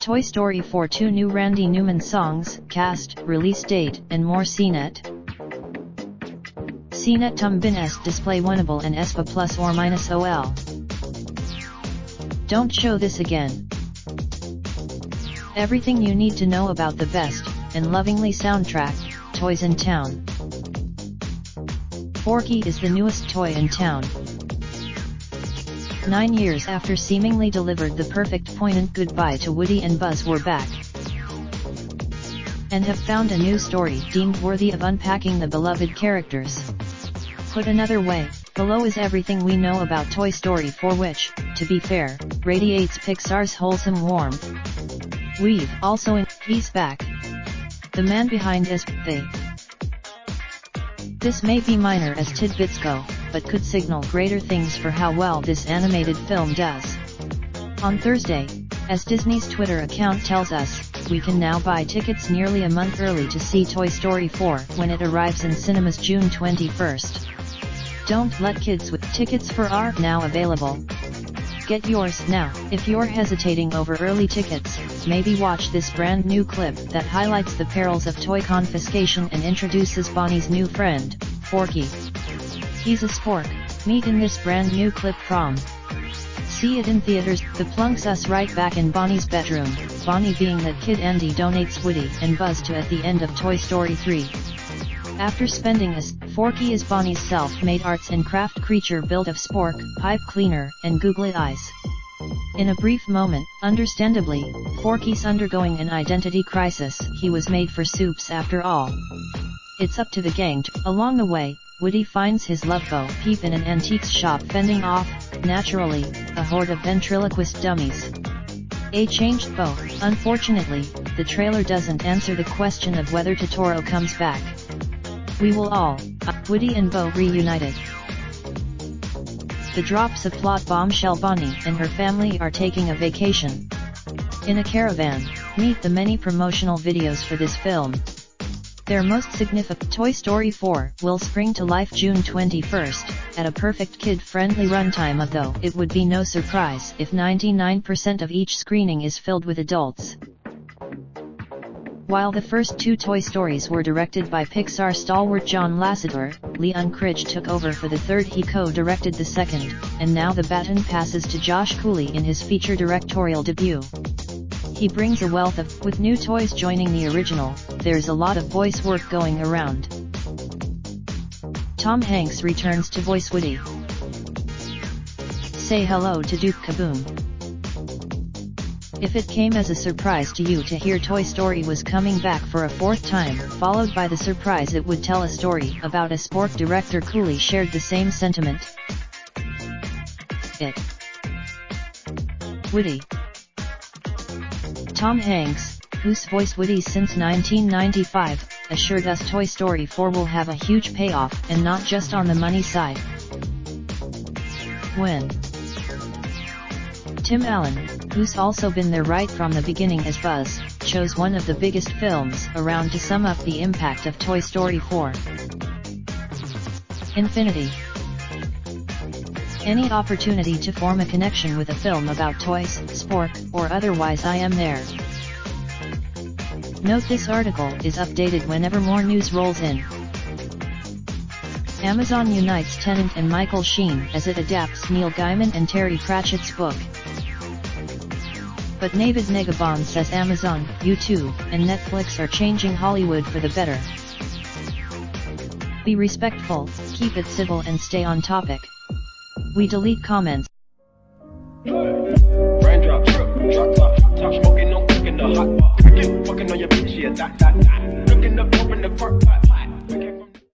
Toy Story 4 2 new Randy Newman songs, cast, release date, and more. CNET. CNET tum bin est display winnable and espa plus or minus ol. Don't show this again. Everything you need to know about the best, and lovingly soundtrack, toys in town. Forky is the newest toy in town. 9 years after seemingly delivered the perfect poignant goodbye to Woody and Buzz, we're back. And have found a new story deemed worthy of unpacking the beloved characters. Put another way, below is everything we know about Toy Story 4, which, to be fair, radiates Pixar's wholesome warmth. We've also he's back. The man behind they. This may be minor as tidbits go, but could signal greater things for how well this animated film does. On Thursday, as Disney's Twitter account tells us, we can now buy tickets nearly a month early to see Toy Story 4 when it arrives in cinemas June 21st. Don't let kids with tickets for are now available. Get yours now. If you're hesitating over early tickets, maybe watch this brand new clip that highlights the perils of toy confiscation and introduces Bonnie's new friend, Forky. He's a spork. Meet in this brand new clip prom. See it in theaters. The plunks us right back in Bonnie's bedroom, Bonnie being that kid Andy donates Woody and Buzz to at the end of Toy Story 3. After spending Forky is Bonnie's self-made arts and craft creature built of spork, pipe cleaner, and googly eyes. In a brief moment, understandably, Forky's undergoing an identity crisis. He was made for soups after all. It's up to the gang to. Along the way, Woody finds his love Bo Peep in an antiques shop fending off, naturally, a horde of ventriloquist dummies. A changed Bo. Unfortunately, the trailer doesn't answer the question of whether Totoro comes back. We will all, Woody and Bo reunited. The drops a plot bombshell. Bonnie and her family are taking a vacation. In a caravan, meet the many promotional videos for this film. Their most significant Toy Story 4 will spring to life June 21st, at a perfect kid-friendly runtime, although it would be no surprise if 99% of each screening is filled with adults. While the first two Toy Stories were directed by Pixar stalwart John Lasseter, Leon Cridge took over for the third. He co-directed the second, and now the baton passes to Josh Cooley in his feature directorial debut. He brings a wealth of, with new toys joining the original, there's a lot of voice work going around. Tom Hanks returns to voice Woody. Say hello to Duke Kaboom. If it came as a surprise to you to hear Toy Story was coming back for a fourth time, followed by the surprise it would tell a story about a spork, director Cooley shared the same sentiment. It. Woody. Tom Hanks, who's voiced Woody since 1995, assured us Toy Story 4 will have a huge payoff, and not just on the money side. When Tim Allen, who's also been there right from the beginning as Buzz, chose one of the biggest films around to sum up the impact of Toy Story 4. Infinity. Any opportunity to form a connection with a film about toys, spork, or otherwise, I am there. Note this article is updated whenever more news rolls in. Amazon unites Tennant and Michael Sheen as it adapts Neil Gaiman and Terry Pratchett's book. But Navid Negabon says Amazon, YouTube, and Netflix are changing Hollywood for the better. Be respectful, keep it civil, and stay on topic. We delete comments. Raindrop, drop top smoking, no cooking the hot pot. Fucking on your bitch, yeah, that. Looking up, open the park pot.